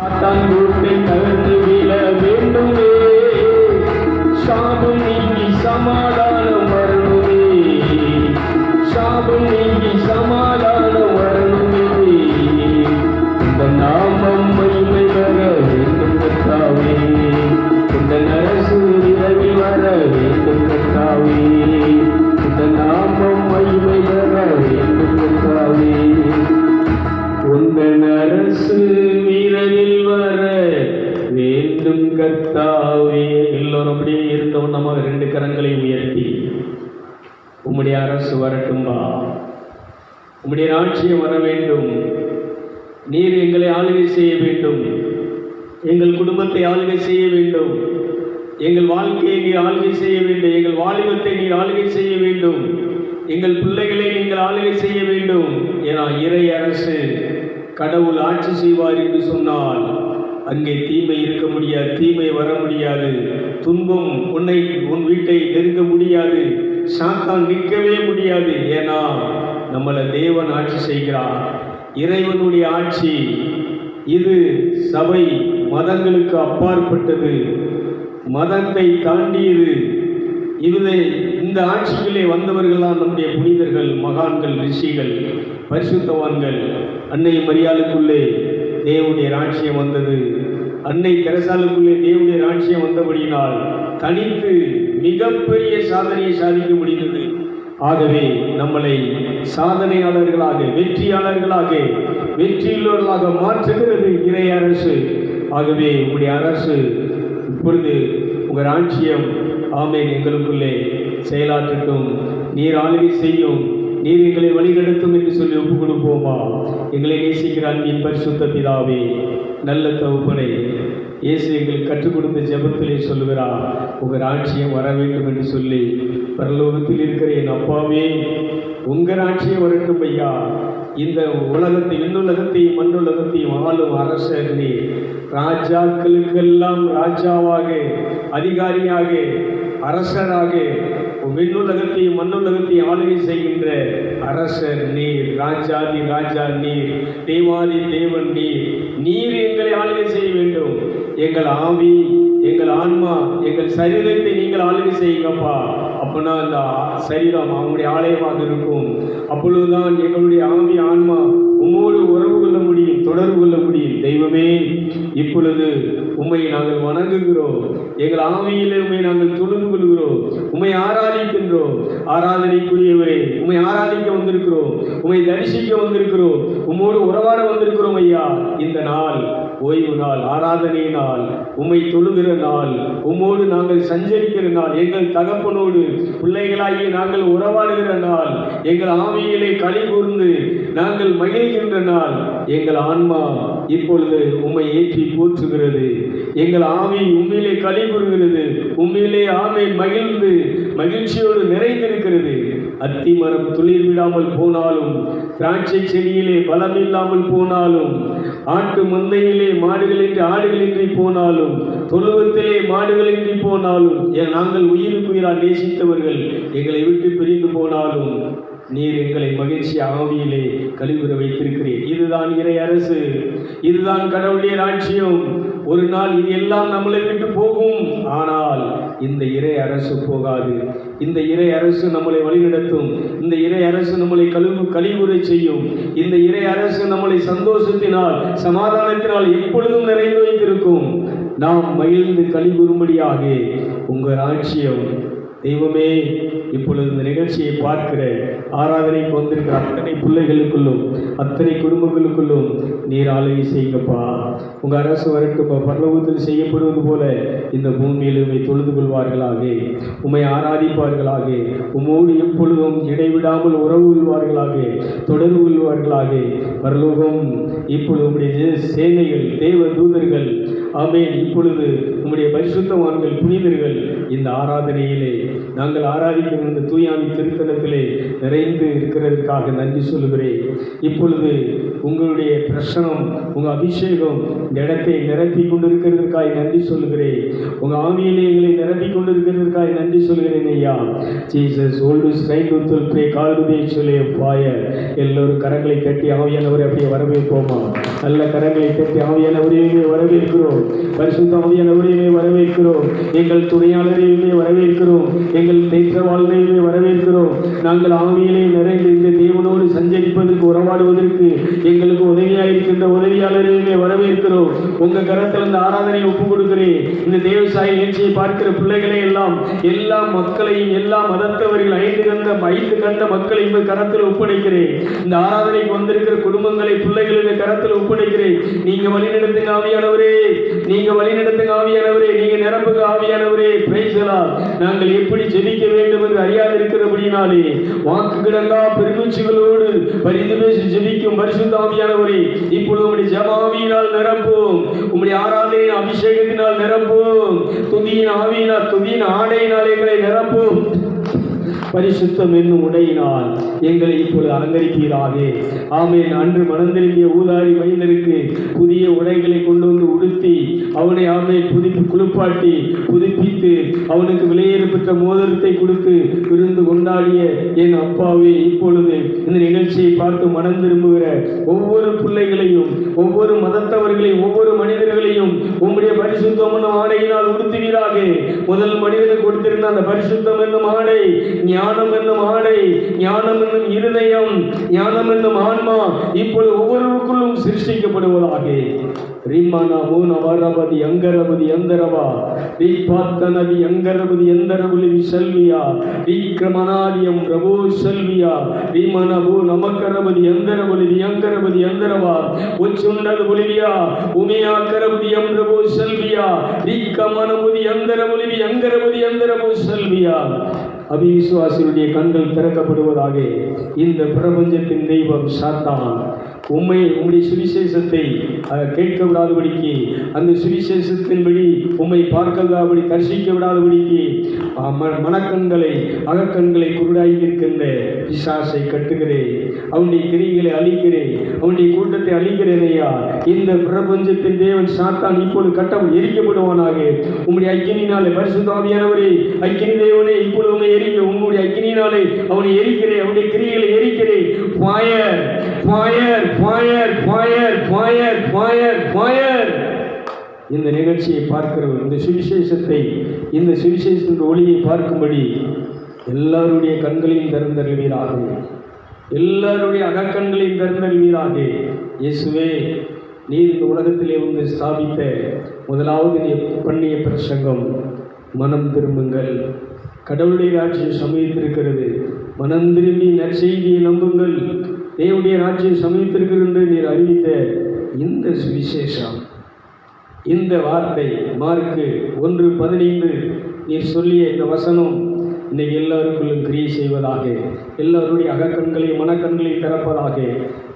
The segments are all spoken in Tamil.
சாத்தான் கூட்டை தகர்த்து விட வேண்டுமே, சாபம் நீங்கி சமாதானம் வரணுமே, சாபம் நீங்கி சமாதானம் வரணுமே, இந்த நாமம் மகிமை வர வேண்டும் கர்த்தாவே, இந்த அரசு விரைவில் வர வேண்டும் கர்த்தாவே, இந்த நாமம் மகிமை வர வேண்டும் கர்த்தாவே, உந்தன் அரசு விரைவில் வர வேண்டும் கர்த்தாவே. எல்லோரும் அப்படியே இருந்தவன் நம்ம ரெண்டு கரங்களை உயர்த்தி, உம்முடைய அரசு வரட்டும்பா, உம்முடைய ராட்சியம் வர வேண்டும், நீர் எங்களை ஆளுகை செய்ய வேண்டும், எங்கள் குடும்பத்தை ஆளுகை செய்ய வேண்டும், எங்கள் வாழ்க்கையை நீர் ஆளுகை செய்ய வேண்டும், எங்கள் வாலிபத்தை நீர் ஆளுகை செய்ய வேண்டும், எங்கள் பிள்ளைகளை நீங்கள் ஆளுகை செய்ய வேண்டும். ஏன்னா இறை அரசு கடவுள் ஆட்சி செய்வார் என்று சொன்னால் அங்கே தீமை இருக்க முடியாது, தீமை வர முடியாது, துன்பம் உன் வீட்டை நெருங்க முடியாது, சாத்தான் நிற்கவே முடியாது. ஏன்னா நம்மளை தேவன் ஆட்சி செய்கிறார், இறைவனுடைய ஆட்சி இது. சபை மதங்களுக்கு அப்பாற்பட்டது, மதத்தை தாண்டியது. இந்த ஆட்சிகளே வந்தவர்கள்தான் நம்முடைய புனிதர்கள், மகான்கள், ரிஷிகள், பரிசுத்தவான்கள். அன்னை மரியாளுக்குள்ளே தேவனுடைய ராட்சியம் வந்தது, அன்னை தெரசாலுக்குள்ளே தேவனுடைய ராட்சியம் வந்தபடியினால் தனித்து மிகப்பெரிய சாதனையை சாதிக்க முடிந்தது. ஆகவே நம்மளை சாதனையாளர்களாக, வெற்றியாளர்களாக, வெற்றியுள்ளவர்களாக மாற்றுகிறது இறை அரசு. ஆகவே உங்களுடைய அரசு இப்பொழுது உங்கள் ராட்சியம் ஆமேன் எங்களுக்குள்ளே செயலாற்றட்டும், நீர் ஆளுகை செய்யும், நீர் எங்களை வழிநடத்தும் என்று சொல்லி ஒப்புக் கொடுப்போமா? எங்களை நேசிக்கிற அன்பின் பரிசுத்த பிதாவே, நல்ல தகப்பனே, இயேசு எங்களுக்கு கற்றுக் கொடுத்த ஜெபத்திலே சொல்லுகிறார், உங்கள் ராட்சியம் வர வேண்டும் என்று சொல்லி. பரலோகத்தில் இருக்கிற என் அப்பாவே, உங்கள் ராட்சியம் வரட்டும் ஐயா. இந்த உலகத்தை, விண்ணுலகத்தையும் மண்ணுலகத்தையும் ஆளும் அரசர் நீர், ராஜாக்களுக்கெல்லாம் ராஜாவாக, அதிகாரியாக, அரசராக, விண்ணுலகத்தையும் மண்ணுலகத்தையும் ஆளுகை செய்கின்ற அரசர் நீர், ராஜாதி ராஜா நீர், தேவாதி தேவன் நீர். நீர் எங்களை ஆளுகை செய்ய வேண்டும். எங்கள் ஆவி, எங்கள் ஆன்மா, எங்கள் சரீரத்தை நீங்கள் ஆளுகை செய்யுங்கப்பா. அப்போனா அந்த சரீரம் அவங்களுடைய ஆலயமாக இருக்கும். அப்பொழுதுதான் எங்களுடைய ஆவி, ஆன்மா உம்மோடு உறவு கொள்ள முடியும், தொடர்பு கொள்ள முடியும். தெய்வமே, இப்பொழுது உம்மை நாங்கள் வணங்குகிறோம், எங்கள் ஆவியிலே உம்மை நாங்கள் தொழுது கொள்கிறோம், உம்மை ஆராதிக்கின்றோம். ஆராதனைக்குரியவரே, உம்மை ஆராதிக்க வந்திருக்கிறோம், உம்மை தரிசிக்க வந்திருக்கிறோம், உம்மோடு உறவாட வந்திருக்கிறோம் ஐயா. இந்த நாள் ஓய்வு நாள், ஆராதனை நாள், உம்மை தொழுகிற நாள், உம்மோடு நாங்கள் சஞ்சரிக்கிற நாள், எங்கள் தகப்பனோடு பிள்ளைகளாகிய நாங்கள் உறவாடுகிற நாள், எங்கள் ஆவியிலே களி கூர்ந்து நாங்கள் மகிழ்கின்ற நாள். எங்கள் ஆன்மா இப்பொழுது உம்மை ஏற்றி போற்றுகிறது, எங்கள் ஆவி உண்மையிலே களி கூறுகிறது, உண்மையிலே ஆமை மகிழ்ந்து மகிழ்ச்சியோடு நிறைந்திருக்கிறது. அத்தி மரம் துளிர் விடாமல் போனாலும், திராட்சை செடியிலே பலம் இல்லாமல் போனாலும், ஆட்டு மந்தையிலே மாடுகளின்றி ஆடுகளின்றி போனாலும், தொழுவத்திலே மாடுகளின்றி போனாலும், நாங்கள் உயிருக்குயிரால் நேசித்தவர்கள் எங்களை விட்டு பிரிந்து போனாலும், நீர் எங்களை மகிழ்ச்சி ஆவியிலே கழிவுற வைத்திருக்கிறீர். இதுதான் இறை அரசு, இதுதான் கடவுளுடைய ராட்சியம். ஒரு நாள் இது எல்லாம் நம்மளை விட்டு போகும், ஆனால் இந்த இறை அரசு போகாது. இந்த இறை அரசு நம்மளை வழிநடத்தும், இந்த இறை அரசு நம்மளை கழிவுறை செய்யும், இந்த இறை அரசு நம்மளை சந்தோஷத்தினால், சமாதானத்தினால் எப்பொழுதும் நிறைந்து வைத்திருக்கும். நாம் மகிழ்ந்து கழிவுறும்படியாக உங்கள் ராட்சியம். தெய்வமே, இப்பொழுது இந்த நிகழ்ச்சியை பார்க்கிற, ஆராதனைக்கு வந்திருக்கிற அத்தனை பிள்ளைகளுக்குள்ளும், அத்தனை குடும்பங்களுக்குள்ளும் நீர் ஆளுகை செய்யுங்கப்பா. உங்கள் அரசு வரட்டுப்பா. பரலோகத்தில் செய்யப்படுவது போல இந்த பூமியில் உம்மை தொழுது கொள்வார்களாக, உம்மை ஆராதிப்பார்களாக, உம்மோடு எப்பொழுதும் இடைவிடாமல் உறவு கொள்வார்களாக, தொடர்பு கொள்வார்களாக. பரலோகம் இப்பொழுது உம்முடைய சேனைகள், தேவ தூதர்கள், ஆமென், இப்பொழுது உம்முடைய பரிசுத்தவான்கள், புனிதர்கள் இந்த ஆராதனையிலே நாங்கள் ஆராதிக்கும் இந்த தூயாவி திருத்தலத்திலே நிறைந்து இருக்கிறதற்காக நன்றி சொல்கிறேன். இப்பொழுது உங்களுடைய பிரசனம், உங்கள் அபிஷேகம் இந்த இடத்தை நிரப்பி கொண்டிருக்கிறதற்காய் நன்றி சொல்கிறேன். உங்கள் ஆவியிலே எங்களை நிரப்பி கொண்டிருக்கிறதற்காய் நன்றி சொல்கிறேன் ஐயா. Jesus always try to pray call to the actually fire. எல்லோரும் கரங்களை தட்டி ஆவியானவரை அப்படியே வரவேற்போமா? நல்ல கரங்களை தட்டி ஆவியானவரையுமே வரவேற்கிறோம். பரிசுத்த ஆவியானவரையுமே வரவேற்கிறோம். எங்கள் துணையாளரையுமே வரவேற்கிறோம். எங்கள் தேற்றவாளரையுமே வரவேற்கிறோம். நாங்கள் ஆவியிலே நிறைந்து இந்த தேவனோடு சஞ்சரிப்பதற்கு உறவாடுவதற்கு எங்களுக்கு உதவியாயிருக்கின்ற உதவியாளரையுமே வரவேற்கிறோம். உங்கள் கரத்தில் இந்த ஆராதனை ஒப்புக் கொடுக்கிறேன். இந்த தேவசாயி நிகழ்ச்சியை பார்க்கிற பிள்ளைகளை எல்லாம், எல்லா மக்களையும், எல்லா மதத்தவர்கள், ஐந்து கண்ட மக்களை இந்த கரத்தில் ஒப்படைக்கிறேன். இந்த ஆராதனைக்கு வந்திருக்கிற குடும்பங்களை, பிள்ளைகளை கரத்தில் ஒப்படைக்கிறேன். நீங்க வழிநடத்துங்க ஆவியானவரே, நீங்க வழிநடத்துங்க ஆவியானவரே, நீங்க நிரப்புங்க ஆவியானவரே. Praise the Lord. நாங்கள் எப்படி ஜெபிக்க வேண்டும் என்று அறியாது இருக்கிறபடினாலே வாக்கு கிடங்கா பெருமூச்சுகளோடு பரிந்து பேசி ஜெபிக்கும் பரிசுத்த ஆவியானவரே, இப்பொழுது உம்முடைய ஜெபாவியினால் நிரப்பும், உம்முடைய ஆராதனை அபிஷேகத்தினால் நிரப்பும், துதியின் ஆவியினால், துதியின் ஆடையினால் எங்களை நிரப்பும். பரிசுத்தம் என்னும் உடையினால் எங்களை இப்பொழுது அலங்கரிப்பீராக. ஆமென். அன்று மனந்திரும்பிய ஊதாரி மைந்தருக்கு புதிய உடைகளை கொண்டு வந்து உடுத்தி அவனை குளிப்பாட்டி புதுப்பித்து அவனுக்கு விலையேறு பெற்ற மோதிரத்தை கொடுத்து விருந்து கொண்டாடிய என் அப்பாவே, இப்பொழுது இந்த நிகழ்ச்சியை பார்த்து மனம் திரும்புகிற ஒவ்வொரு பிள்ளைகளையும், ஒவ்வொரு மதத்தவர்களையும், ஒவ்வொரு மனிதர்களையும் உம்முடைய பரிசுத்தம் என்னும் ஆடையினால் உடுத்துவீராக. முதல் மனிதனுக்கு கொடுத்திருந்த அந்த பரிசுத்தம் என்னும் ஆடை, ஞானம் என்னும் ஆடை, ஞானம் என்னும் இருதயம், ஞானம் என்னும் ஆன்மா இப்பொழுது ஒவ்வொருவருக்குள்ளும் சிருஷ்டிக்கப்படுவதாக. ரிமனா மூன வரபதி அங்கரபதி அந்தரவா ரிபாத்தனதி அங்கரபதி அந்தரபுலி செல்வியா விக்ரமனாதியம் பிரபு செல்வியா ரிமனபு நமக்கரபதி அந்தரபுலி அங்கரபதி அந்தரவா உச்சுண்டது புலிவியா உமையாக்கரபதியம் பிரபு செல்வியா விக்கமனபுதி அந்தரபுலி அங்கரபதி அந்தரபு செல்வியா. அவிசுவாசியுடைய கண்கள் திறக்கப்படுவதாக. இந்த பிரபஞ்சத்தின் தெய்வம் சாத்தான் உம்முடைய சுவிசேஷத்தை கேட்க விடாதபடிக்கு, அந்த சுவிசேஷத்தின்படி உம்மை பார்க்க விடாதபடி, தரிசிக்க விடாதபடிக்கு மனக்கண்களை, அகக்கண்களை குருடாகி இருக்கின்ற பிசாசை கட்டுகிறேன். அவனுடைய கிரிகளை அழிக்கிறேன், அவனுடைய கூட்டத்தை அழிக்கிறேன் ஐயா. இந்த பிரபஞ்சத்தின் தேவன் சாத்தான் இப்பொழுது கட்டம் எரிக்கப்படுவானாக. உம்முடைய அக்கினினாலே பரிசுத்த ஆவியானவரே, அக்கினி தேவனே, இப்பொழுது உண்மை எரிக்க, உம்முடைய அக்கினினாலே அவனை எரிக்கிறேன், அவனுடைய கிரிகளை எரிக்கிறேன். Fire fire fire fire fire fire fire. இந்த நிகழ்ச்சியை பார்க்கிறவர், இந்த சுவிசேஷத்தை, இந்த சுவிசேஷத்தின் ஒளியை பார்க்கும்படி எல்லாருடைய கண்களையும் திறந்தருள்வீராக, எல்லாருடைய அகக்கண்களையும் திறந்தருள்வீராக. இயேசுவே, நீர் இந்த உலகத்திலே வந்து ஸ்தாபித்த முதலாவது நீ பண்ணிய பிரசங்கம், மனம் திரும்புங்கள், கடவுளுடைய ராட்சியம் சமீபத்திருக்கிறது, மனம் திரும்பி நற்செய்தியை நம்புங்கள், தேவனுடைய ராட்சியம் சமீபத்திருக்கிறது என்று நீர் அறிவித்த இந்த சுவிசேஷம், இந்த வார்த்தை, மார்க்கு 1:15 நீர் சொல்லிய இந்த வசனம் இன்றைக்கு எல்லாருக்குள்ளும் கிரியை செய்வதாக, எல்லாருடைய அகக்கண்களையும் மனக்கண்களையும் திறப்பதாக,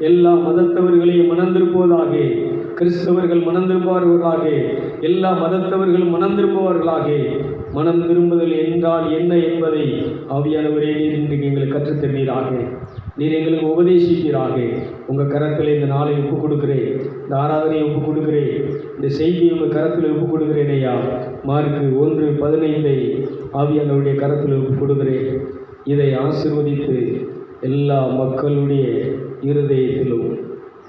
எல்லா மதத்தவர்களையும் மனந்திருப்பதாக, கிறிஸ்தவர்கள் மனந்திருப்பவர்களாக, எல்லா மதத்தவர்களும் மனந்திருப்பவர்களாக. மனம் திரும்புதல் என்றால் என்ன என்பதை ஆவியானவரே நீர் இன்றைக்கு எங்களுக்கு கற்றுத்தருவீராக, நீர் எங்களுக்கு உபதேசிப்பீராக. உங்கள் கரத்தில் இந்த நாளை ஒப்புக் கொடுக்கிறேன், இந்த ஆராதனையை ஒப்புக் கொடுக்கிறேன், இந்த செய்தியை உங்கள் கரத்தில் ஒப்புக் கொடுக்கிறேன் ஐயா. மார்க்கு 1:15 ஆவியானவருடைய கரத்தில் ஒப்புக் கொடுக்கிறேன். இதை ஆசீர்வதித்து எல்லா மக்களுடைய இருதயத்திலும்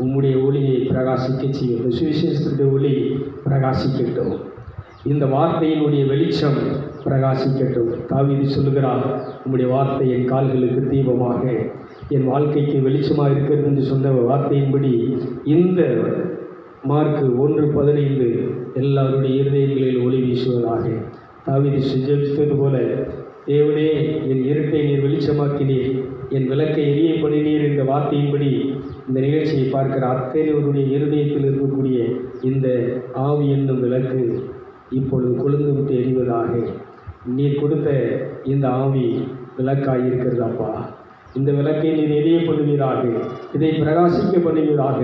உம்முடைய ஒளியை பிரகாசிக்க செய்யும். இந்த சுவிசேஷத்துடைய ஒளி பிரகாசிக்கட்டும், இந்த வார்த்தையினுடைய வெளிச்சம் பிரகாசிக்கட்டும். தாவீது சொல்லுகிறார், உம்முடைய வார்த்தை என் கால்களுக்கு தீபமாக, என் வாழ்க்கைக்கு வெளிச்சமாக இருக்கிறது என்று சொன்ன வார்த்தையின்படி இந்த மார்க்கு 1:15 எல்லாருடைய இருதயங்களில் ஒளி வீசுவதாக. தாவீது ஜெபித்தது போல, தேவனே, என் இருட்டை நீர் வெளிச்சமாக்கினீர், என் விளக்கை எரிய பண்ணினீர் என்ற வார்த்தையின்படி இந்த நிகழ்ச்சியை பார்க்கிற அத்தனைவருடைய இருதயத்தில் இருக்கக்கூடிய இந்த ஆவி என்னும் விளக்கு இப்பொழுது கொழுந்து விட்டு எரிவதாக. நீர் கொடுத்த இந்த ஆவி விளக்காக இருக்கிறது அப்பா. இந்த விளக்கை நீர் எரிய பண்ணுவீராக, இதை பிரகாசிக்க பண்ணுவீராக.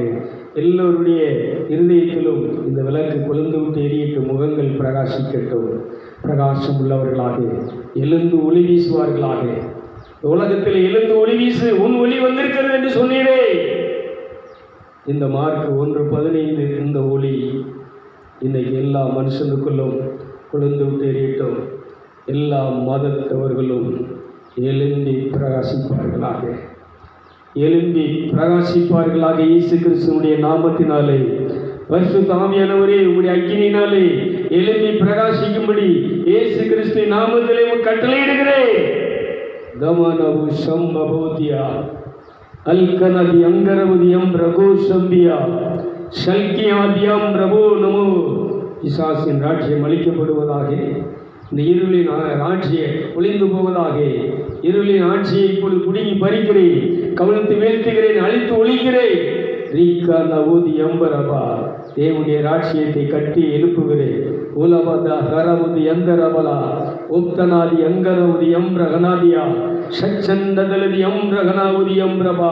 எல்லோருடைய இருதயத்திலும் இந்த விளக்கு கொழுந்து விட்டு எரியட்டும், முகங்கள் பிரகாசிக்கட்டும், பிரகாசம் உள்ளவர்களாக எழுந்து ஒளி வீசுவார்களாக. உலகத்தில் எழுந்து ஒளி வீசு, உன் ஒளி வந்திருக்கிறது என்று சொன்னீரே. இந்த மார்க் 1:15 இந்த ஒளி இன்றைக்கு எல்லா மனுஷனுக்குள்ளும் கொழுந்து விட்டு எரியட்டும். எல்லா மதத்தவர்களும் எழும்பி பிரகாசிப்பார்களாக, எழும்பி பிரகாசிப்பார்களாக. இயேசு கிறிஸ்துவுடைய நாமத்தினாலே, பரிசுத்த ஆவியானவரே உம்முடைய அக்கினியினாலே எழும்பி பிரகாசிக்கும்படி இயேசு கிறிஸ்து நாமத்திலே கட்டளையிடுகிறேன். தமனவு சம்பபோதியா அல்கனதி அங்கரவதியம் ரகு சம்பியா ஷல்கியாதியம் பிரபு நமோ. பிசாசின் ராஜ்யம் அளிக்கப்படுவதாக, இந்த இருளின் ஆட்சியை ஒளிந்து போவதாக. இருளின் ஆட்சியை இப்பொழுது குடுங்கி பறிக்கிறேன், கவிழ்த்து வீழ்த்துகிறேன், அழித்து ஒழிக்கிறேன். ரீகா நவோதி எம்பரபா, தேவனுடைய ராட்சியத்தை கட்டி எழுப்புகிறேன். உலபத ஹரவுதி எந்தரபலா உப்தனாதி அங்கரவுதி எம்பிரகனாதியா சச்சந்ததலதி எம்பிரகனாவுதி எம்பிரபா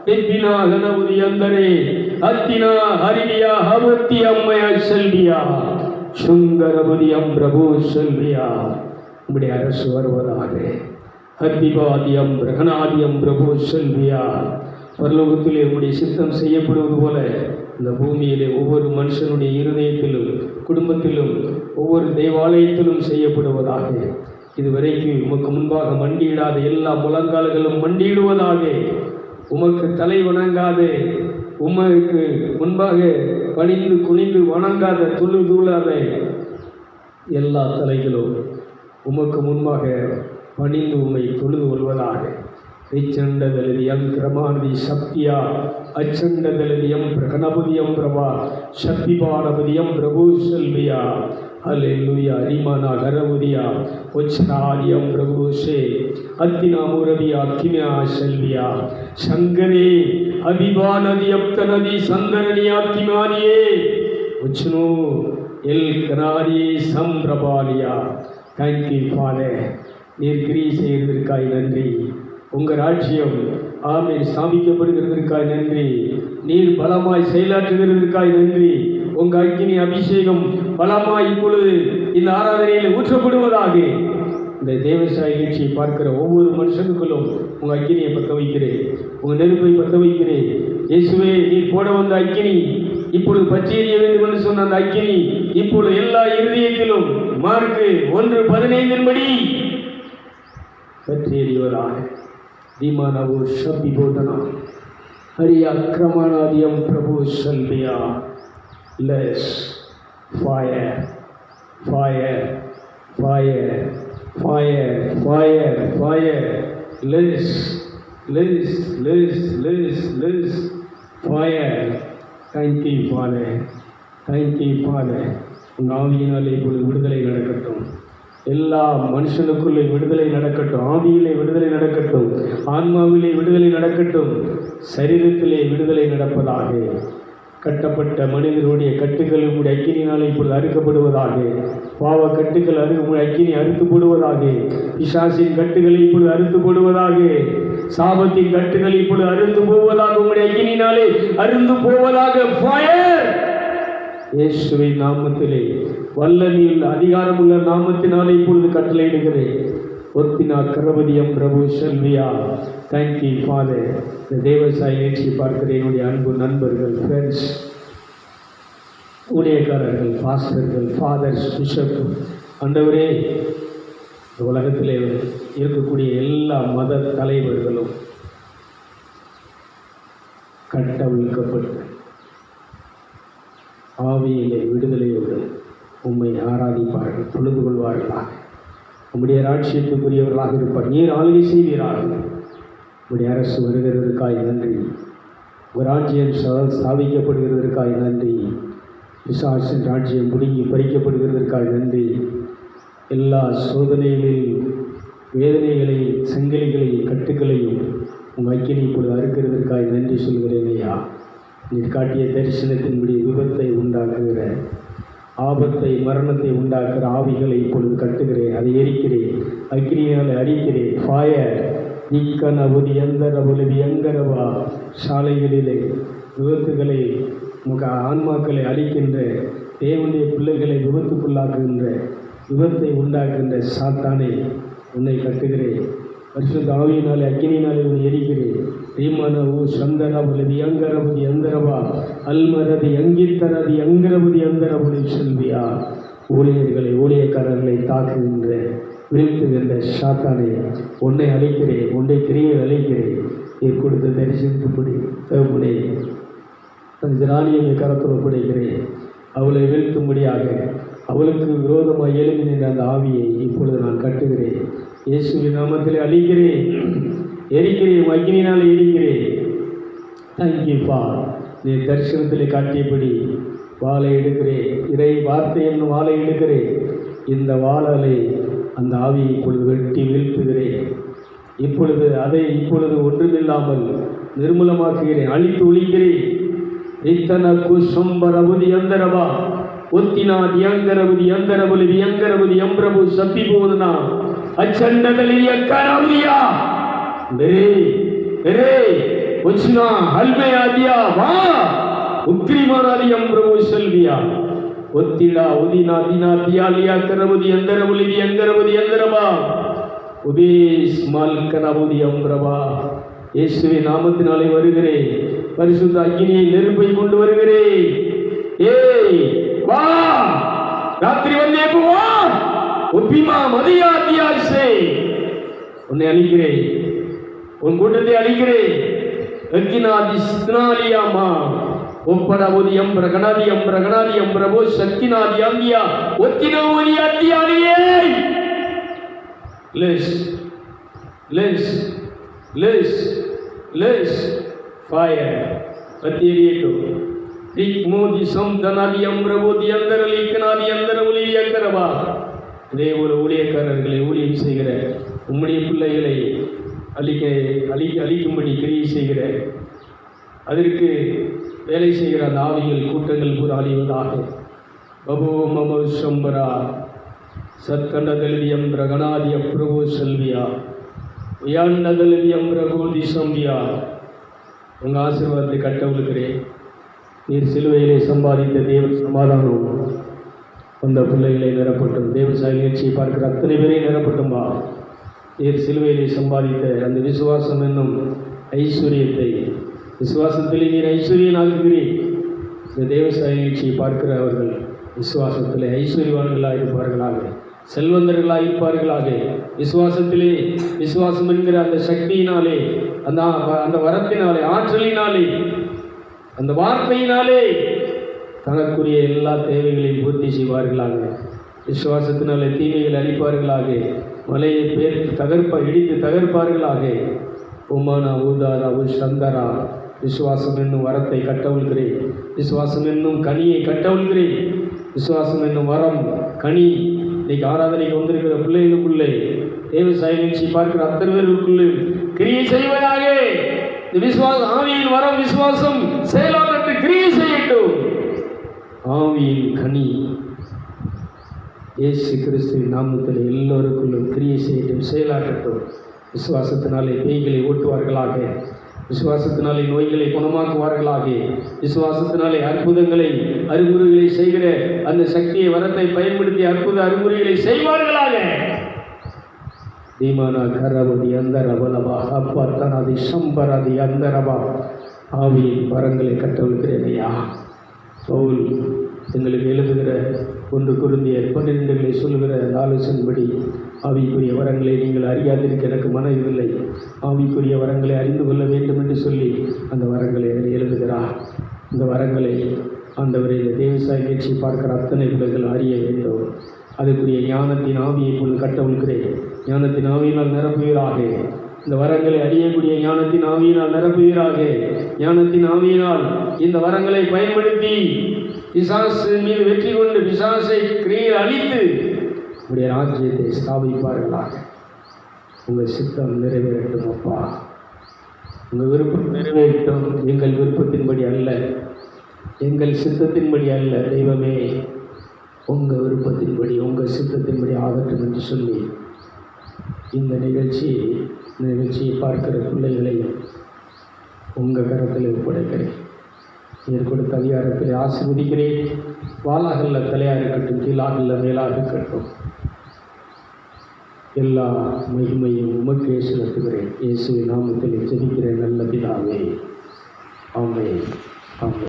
பெப்பினா கனவுதி எந்தரே அத்தினா ஹரிவியா ஹவத்தி அம்மையா செல்வியா சுங்கரபுதியம் பிரபு செல்வியா. உம்முடைய அரசு வருவதாக. ஹத்திபாதியம் பிரகனாதியம் பிரபு செல்வியா. பரலோகத்திலே உம்முடைய சித்தம் செய்யப்படுவது போல இந்த பூமியிலே ஒவ்வொரு மனுஷனுடைய இருதயத்திலும், குடும்பத்திலும், ஒவ்வொரு தேவாலயத்திலும் செய்யப்படுவதாக. இதுவரைக்கும் உமக்கு முன்பாக மண்டியிடாத எல்லா முழங்கால்களும் மண்டியிடுவதாக. உமக்கு தலை வணங்காத, உமக்கு முன்பாக பணிந்து குனிந்து வணங்காத, துளு தூளாத எல்லா தலைகளும் உமக்கு முன்பாக பணிந்து உம்மை தொழுது கொள்வதாக. இச்சண்டதலியம் கிரமானதி சக்தியா அச்சண்டதலியம் பிரகணபதியம் பிரபா சக்திபானபதியம் பிரபு செல்வியா. ஹல்லேலூயா. ரிமனா கரவுதியா ஒச்சனாதியம் பிரபு சே அத்தினாமுரவியா கிமியா செல்வியா சங்கரே அபிபானதி அப்தனதி சந்தரனியா கிமானியே உச்சனோ எல் கனாரியே சம்பிரபாலியா. Thank you father. நீர் கிரியை செய்கிறதற்காய் நன்றி. உங்கள் ராஜ்யம் ஆமென் ஸ்தாபிக்கப்படுகிறதற்காய் நன்றி. நீர் பலமாய் செயலாற்றுகிறதற்காய் நன்றி. உங்கள் அக்கினி அபிஷேகம் பலமாய் இப்பொழுது இந்த ஆராதனையில் ஊற்றப்படுவதாக. இந்த தேவசாய நிகழ்ச்சியை பார்க்கிற ஒவ்வொரு மனுஷனுக்குள்ளும் உங்கள் அக்கினியை பற்ற வைக்கிறேன், உங்கள் நெருப்பை பற்ற வைக்கிறேன். இயேசுவே, நீர் போட வந்த அக்கினி இப்பொழுது பற்றி எறிய வேண்டும் என்று சொன்ன அந்த அக்கினி இப்பொழுது எல்லா இருதயத்திலும் மார்க் 1:15 பற்றி எறிவதாக. தீமானவோ ஷப்பி போதனா ஹரியா கிரமானாதியம் பிரபு செல்வியா. Less fire fire fire fire fire fire less less less less less fire. Thank you father, thank you father. உங்கள் ஆவியினாலே இப்பொழுது விடுதலை நடக்கட்டும். எல்லா மனுஷனுக்குள்ளே விடுதலை நடக்கட்டும். ஆவியிலே விடுதலை நடக்கட்டும், ஆன்மாவிலே விடுதலை நடக்கட்டும், சரீரத்திலே விடுதலை நடப்பதாக. கட்டப்பட்ட மனிதனுடைய கட்டுகள் உங்களுடைய அக்கினியினாலே இப்பொழுது அறுக்கப்படுவதாக. பாவ கட்டுகள் உங்களுடைய அக்கினி அறுத்து போடுவதாக. பிசாசின் கட்டுகளை இப்பொழுது அறுத்து போடுவதாக. சாபத்தின் கட்டுகள் இப்பொழுது அறுந்து போவதாக. உங்களுடைய அக்கினியினாலே அறுந்து போவதாக. ஃபயர் இயேசுவின் நாமத்திலே, வல்லமையில் அதிகாரமுள்ள நாமத்தினாலே இப்பொழுது கட்டளையிடுகிறேன். ஒத்தினா கரபதியம் பிரபு செல்வியா. Thank you father. இந்த தேவசாய நிகழ்ச்சி பார்க்கிற என்னுடைய அன்பு நண்பர்கள், ஃப்ரெண்ட்ஸ், ஊழியக்காரர்கள், பாஸ்டர்கள், ஃபாதர்ஸ், பிஷப், ஆண்டவரே, இந்த உலகத்திலே இருக்கக்கூடிய எல்லா மத தலைவர்களும் கட்டவிழ்க்கப்பட்டு ஆவியிலே விடுதலையோடு உம்மை ஆராதிப்பார்கள், தொழுது கொள்வார்களாக. உம்முடைய ராட்சியத்துக்குரியவர்களாக இருப்பார். நீர் ஆளுகை செய்வீராக. உம்முடைய அரசு வருகிறதற்காய் நன்றி. உங்கள் ராஜ்யம் ஸ்தாபிக்கப்படுகிறதற்காய் நன்றி. பிசாசின் ராஜ்யம் முடுங்கி பறிக்கப்படுகிறதற்காய் நன்றி. எல்லா சோதனைகளில் வேதனைகளையும் சங்கிலிகளையும் கட்டுக்களையும் உங்கள் அக்கினி இப்பொழுது அறுக்கிறதற்காய் நன்றி சொல்கிறேன் ஐயா. நீர் காட்டிய தரிசனத்தின்படி விபத்தை உண்டாக்குகிற, ஆபத்தை, மரணத்தை உண்டாக்குகிற ஆவிகளை இப்பொழுது கட்டுகிறேன், அதை எரிக்கிறேன், அக்கினியால் அடிக்கிறேன். ஃபயர் நீக்கனவுதி எந்தரவுலவி எங்கரவா. சாலைகளிலே விபத்துகளை, ஆன்மாக்களை அழிக்கின்ற, தேவனுடைய பிள்ளைகளை விபத்துக்குள்ளாக்குகின்ற, விபத்தை உண்டாக்குகின்ற சாத்தானை உன்னை கட்டுகிறேன். பரிசுத்த ஆவியினாலே, அக்கினியினாலே உன்னை எரிக்கிறேன். ரீமனவு சந்தரபுலதி அங்கரபுதி அந்தரவா அல்மரதி அங்கித்தரதி அங்கரபுதி அந்தரபுலி செல்வியா. ஊழியர்களை ஊழியக்காரர்களை தாக்குகின்ற வீழ்த்துகின்ற சாத்தானே, உன்னை அழைக்கிறேன், உன்னை கிரியை அழைக்கிறேன். நீ கொடுத்த தரிசித்துப்படி தகுப்படே அந்த ராணியை கரத்தில் ஒப்படைக்கிறேன். அவளை வீழ்த்தும்படியாக அவளுக்கு விரோதமாக எழுப்பி நின்ற அந்த ஆவியை இப்பொழுது நான் கட்டுகிறேன். இயேசுவின் நாமத்தில் அழிக்கிறேன், எரிக்கிறேன், அக்னியினால் எரிக்கிறேன். தேங்க்யூப்பா, நீ தரிசனத்தில் காட்டியபடி வாளை எடுக்கிறேன், இறை வார்த்தை என்னும் வாளை எடுக்கிறேன். இந்த வாளலை அந்த ஆவியை இப்பொழுது வெட்டி வீழ்த்துகிறேன். இப்பொழுது ஒன்றுமில்லாமல் நிர்மூலமாக்குகிறேன், அழித்து ஒழிக்கிறேன். இத்தன குசம்பரபுதி அந்தரவா ஒத்தினா தியங்கரபுதி அந்தரபுலி வியங்கரபுதி எம்பிரபு சப்பி போதுனா அச்சண்டதலி அக்கரவுதியா மேரே மேரே உச்னா ஹல்மே ஆதியா வா உக்ரிமானாதி எம்பிரபு செல்வியா ஒத்திடா உதினா தினா தியாலியா கரபுதி அந்தரபுலி வியங்கரபுதி அந்தரவா உபேஸ் மால்கனபுதி எம்பிரபா. இயேசுவின் நாமத்தினாலே வருகிறேன். பரிசுத்த அக்கினியை நெருப்பை கொண்டு வருகிறேன். ஏய் வா, ராத்திரி வந்தே வா, உப்பிமா மதியா தியாசே. உன்னை அழிக்கிறேன், உன் கூட்டத்தை அழிக்கிறேன். அக்கினாதி ஸ்நாலியாமா ஒப்படபோதி எம்பிரகணாதி எம்பிரகணாதி எம்பிரபோ சக்தினாதி அங்கியா ஒத்தினோதி அத்தியானியே. Less less less less fire அத்தியரியோ திக்மோதி சம்தனாதி அம்பிரபோதி அந்தரலி கனாதி அந்தரவுலி அக்கரவா. இதே ஒரு ஊழியக்காரர்களை ஊழியம் செய்கிற உம்முடைய பிள்ளைகளை அழிக்கும்படி கிரியை செய்கிற அதற்கு வேலை செய்கிற அந்த ஆவிகள் கூட்டங்கள் பூரா அழிவதாக. பபோ மம சம்பரா சத்கண்டதலியம் பிரகணாதிய பிரபு செல்வியா உயாண்டதலியம் பிரபோதி சம்பியா. உங்கள் ஆசீர்வாதத்தை கட்டவிழுக்கிறேன். நீர் சிலுவையிலே சம்பாதித்த தேவ சமாதானம் அந்த பிள்ளைகளை நிரப்பட்டும். தேவசாய நிகழ்ச்சியை பார்க்கிற அத்தனை பேரை நிரப்பட்டும்பா. நீர் சிலுவையிலே சம்பாதித்த அந்த விசுவாசம் என்னும் ஐஸ்வர்யத்தை, விசுவாசத்திலே நீர் ஐஸ்வர்யனாக்குகிறீர். இந்த தேவசாய நிகழ்ச்சியை பார்க்கிற அவர்கள் விசுவாசத்திலே ஐஸ்வர்யவான்களாக இருப்பார்களாக, செல்வந்தர்களாக இருப்பார்களாக. விசுவாசத்திலே, விசுவாசம் என்கிற அந்த சக்தியினாலே, அந்த வரத்தினாலே, ஆற்றலினாலே, அந்த வார்த்தையினாலே தனக்குரிய எல்லா தேவைகளையும் பூர்த்தி செய்வார்களாக. விசுவாசத்தினாலே தீமைகளை அழிப்பார்களாக. மலையை இடித்து தகர்ப்பார்களாக. உமானா ஊதாரா சந்தரா. விசுவாசம் என்னும் வரத்தை கட்டவிழ்கிறேன். விசுவாசம் என்னும் கனியை கட்டவிழ்கிறேன். விசுவாசம் என்னும் வரம் கனி இன்னைக்கு ஆராதனைக்கு வந்திருக்கிற பிள்ளைகளுக்குள்ளே, தேவசாய நிகழ்ச்சி பார்க்கிற அத்தனை பேர்களுக்குள்ளே கிரியை செய்வதாக. விசுவாசம் ஆவியின் வரம் விசுவாசம் செயலாற்று கிரியை செய்யட்டும். ஆவியின் கனி இயேசு கிறிஸ்துவின் நாமத்தில் எல்லோருக்குள்ளும் கிரியை செய்யட்டும், செயலாற்றட்டும். விசுவாசத்தினாலே பேய்களை ஓட்டுவார்களாக. விசுவாசத்தினாலே நோய்களை குணமாக்குவார்களாக. விசுவாசத்தினாலே அற்புதங்களை அறிகுறிகளை செய்கிற அந்த சக்தியை வரத்தை பயன்படுத்தி அற்புத அறிகுறிகளை செய்வார்களாக. தீமானா கரவதி அந்தரபலவா அப்பா தனதி சம்பரதி அந்தரவா. ஆவியின் வரங்களை கட்டவிழ்கிறேன் ஐயா. பவுல் எங்களுக்கு எழுதுகிற 1 கொரிந்தியர் 12 சொல்லுகிற ஆலோசனைப்படி ஆவிக்குரிய வரங்களை நீங்கள் அறியாதிருக்க எனக்கு மனதில்லை, ஆவிக்குரிய வரங்களை அறிந்து கொள்ள வேண்டும் என்று சொல்லி அந்த வரங்களை எழுதுகிறார். இந்த வரங்களை ஆண்டவரை இந்த தேவசாய நிகழ்ச்சி பார்க்கிற அத்தனை பிள்ளைகள் அறிய வேண்டும். அதுக்குரிய ஞானத்தின் ஆவியை இப்பொழுது கட்டவிழ்கிறேன். ஞானத்தின் ஆவியினால் நிரப்புவீராக. இந்த வரங்களை அறியக்கூடிய ஞானத்தின் ஆவியினால் நிரப்புவீராக. ஞானத்தின் ஆவியினால் இந்த வரங்களை பயன்படுத்தி பிசாசு மீது வெற்றி கொண்டு பிசாசை கிரியில் அழித்து உடைய ராஜ்யத்தை ஸ்தாபிப்பார்களாக. உங்கள் சித்தம் நிறைவேறட்டும் அப்பா. உங்கள் விருப்பம் நிறைவேறட்டும். எங்கள் விருப்பத்தின்படி அல்ல, எங்கள் சித்தத்தின்படி அல்ல தெய்வமே, உங்கள் விருப்பத்தின்படி உங்கள் சித்தத்தின்படி ஆகட்டும் என்று சொல்லி இந்த நிகழ்ச்சியை பார்க்கிற பிள்ளைகளை உங்கள் கரத்தில் ஒப்படைக்கிறேன். நீர் கொடுத்த அதிகாரத்தில் ஆசீர்வதிக்கிறேன். வாளாகல்ல தலையாக இருக்கட்டும், கீழாகல்ல மேலாக இருக்கட்டும். எல்லா மகிமையும் உமக்கே செலுத்துகிறேன். இயேசுவின் நாமத்தில் ஜெபிக்கிறேன் நல்ல பிதாவே. ஆமென். ஆமென்.